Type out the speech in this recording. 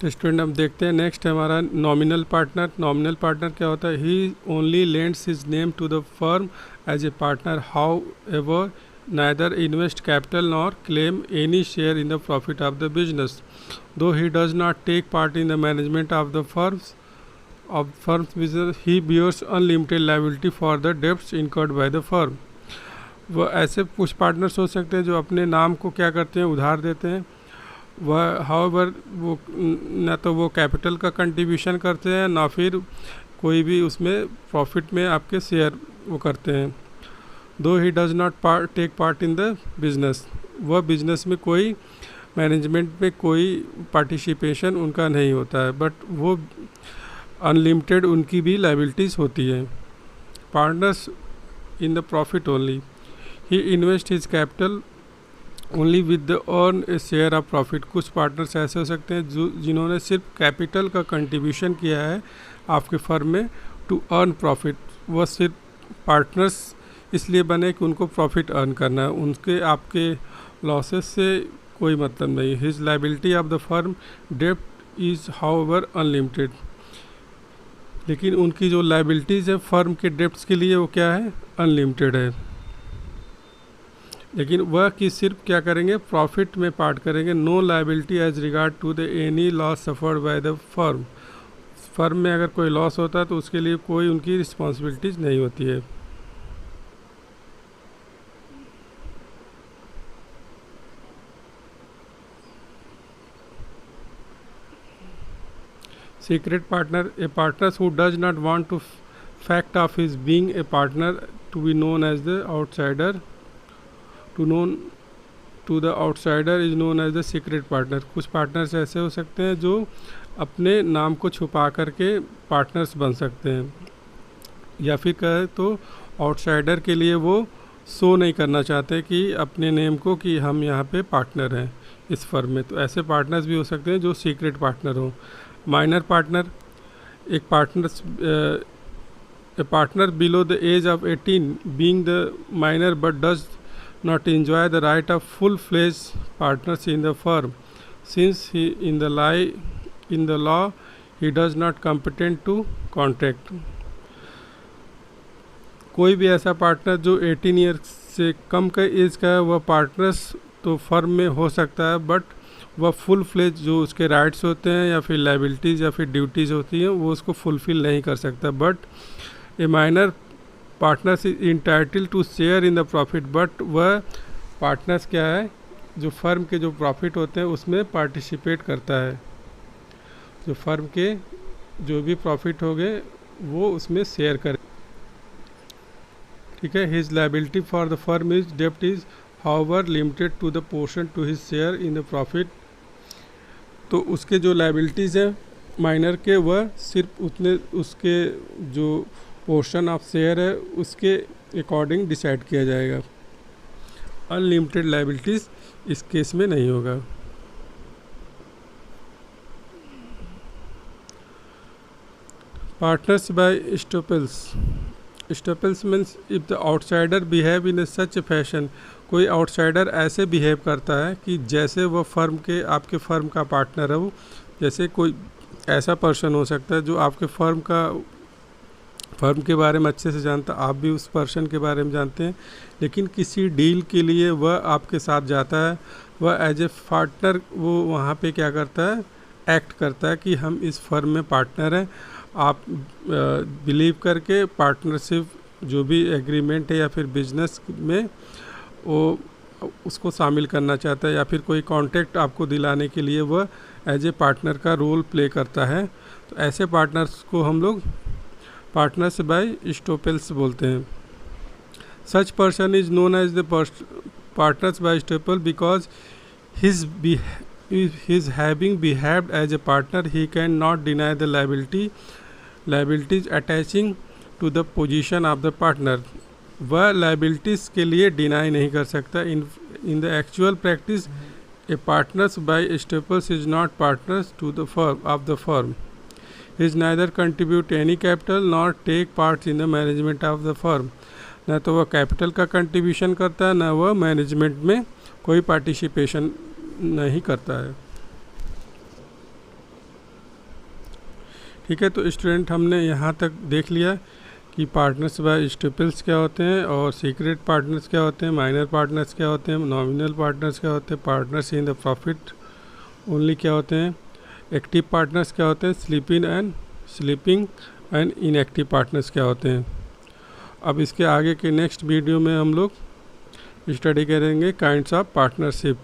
तो स्टूडेंट हम देखते हैं नेक्स्ट हमारा नॉमिनल पार्टनर। नॉमिनल पार्टनर क्या होता है? He only lends his name to the firm as a partner, however neither invest capital nor claim any share in the profit of the business, though he does not take part in the management of the firm's business. He bears unlimited liability for the debts incurred by the firm. वह ऐसे कुछ partners हो सकते हैं जो अपने नाम को क्या करते हैं, उधार देते हैं। वह हाउएवर वो ना तो वो कैपिटल का कंट्रीब्यूशन करते हैं, ना फिर कोई भी उसमें प्रॉफिट में आपके शेयर वो करते हैं। दो he does not take part in the business, वह बिजनेस में कोई मैनेजमेंट में कोई पार्टिसिपेशन उनका नहीं होता है, बट वो अनलिमिटेड उनकी भी लाइबिलिटीज़ होती है। Partners in the profit only, he invest his capital only with the earn A share of profit. कुछ पार्टनर्स ऐसे हो सकते हैं जो जिन्होंने सिर्फ कैपिटल का कंट्रीब्यूशन किया है आपके फर्म में टू अर्न प्रॉफिट। वह सिर्फ पार्टनर्स इसलिए बने कि उनको प्रॉफिट अर्न करना है, उनके आपके लॉसेस से कोई मतलब नहीं। His liability of the firm डेप्ट इज़ हाउएवर अनलिमिटेड, लेकिन उनकी जो लाइबिलिटीज़ है फर्म के डेप्ट्स के लिए वो क्या है, अनलिमिटेड है। लेकिन वह कि सिर्फ क्या करेंगे, प्रॉफिट में पार्ट करेंगे। No liability as regard to the any loss suffered by the firm. Firm में अगर कोई लॉस होता है तो उसके लिए कोई उनकी रिस्पॉन्सिबिलिटीज़ नहीं होती है। Secret partner, a partner who does not want to fact of his being a partner to be known as the outsider, to the outsider is known as the secret partner. कुछ partners ऐसे हो सकते हैं जो अपने नाम को छुपा करके पार्टनर्स बन सकते हैं, या फिर कहे तो आउटसाइडर के लिए वो शो नहीं करना चाहते कि अपने नेम को कि हम यहाँ पे पार्टनर हैं इस फर्म में। तो ऐसे पार्टनर्स भी हो सकते हैं जो सीक्रेट पार्टनर हो। माइनर पार्टनर, एक partner below the age of 18 being the minor but does not enjoy the right of full fledge partners in the firm since he in the law he does not competent to contract. कोई भी ऐसा partner जो 18 years से कम का as का है वह partners तो फर्म में हो सकता है, बट वह फुल फ्लेज जो उसके राइट्स होते हैं या फिर लाइबिलिटीज़ या फिर ड्यूटीज़ होती हैं वो उसको फुलफ़िल नहीं कर सकता। But a minor partners is entitle to share in the profit, but वह पार्टनर्स क्या है, जो फर्म के जो प्रॉफिट होते हैं उसमें पार्टिसिपेट करता है। जो फर्म के जो भी प्रॉफिट हो गए वो उसमें शेयर करे। ठीक है। His liability for the firm is डेप्ट is however limited to the portion to his share in the profit. तो उसके जो लाइबिलिटीज़ हैं माइनर के वह सिर्फ उतने उसके जो पोर्शन ऑफ शेयर है उसके अकॉर्डिंग डिसाइड किया जाएगा। अनलिमिटेड लाइबिलिटीज़ इस केस में नहीं होगा। Partners by estoppels. Estoppels means if the outsider behave in such a fashion, कोई आउटसाइडर ऐसे बिहेव करता है कि जैसे वह फर्म के आपके फर्म का पार्टनर है। वो जैसे कोई ऐसा पर्सन हो सकता है जो आपके फर्म के बारे में अच्छे से जानता, आप भी उस पर्सन के बारे में जानते हैं, लेकिन किसी डील के लिए वह आपके साथ जाता है। वह एज ए पार्टनर वो वहाँ पे क्या करता है, एक्ट करता है कि हम इस फर्म में पार्टनर हैं। आप बिलीव करके पार्टनरशिप जो भी एग्रीमेंट है या फिर बिजनेस में वो उसको शामिल करना चाहता है, या फिर कोई कॉन्ट्रैक्ट आपको दिलाने के लिए वह एज ए पार्टनर का रोल प्ले करता है। तो ऐसे पार्टनर्स को हम लोग पार्टनर्स बाय स्टॉपेल्स बोलते हैं। Such person is known as the partners by estoppel because his having behaved as a partner, he can not deny the liabilities attaching to the position of the partner. वह liabilities के लिए deny नहीं कर सकता। In the actual practice, a partners by staples is not partners to the firm of the firm. He is neither contribute any capital nor take part in the management of the firm. न तो वह capital का contribution करता है, न वह management में कोई पार्टिसिपेशन नहीं करता है। ठीक है, तो स्टूडेंट हमने यहाँ तक देख लिया कि पार्टनर्स बाय स्टिपल्स क्या होते हैं और सीक्रेट पार्टनर्स क्या होते हैं, माइनर पार्टनर्स क्या होते हैं, नॉमिनल पार्टनर्स क्या होते हैं, partners in the profit only क्या होते हैं, एक्टिव पार्टनर्स क्या होते हैं, स्लीपिंग एंड इनएक्टिव पार्टनर्स क्या होते हैं। अब इसके आगे के नेक्स्ट वीडियो में हम लोग स्टडी करेंगे काइंड्स ऑफ पार्टनरशिप।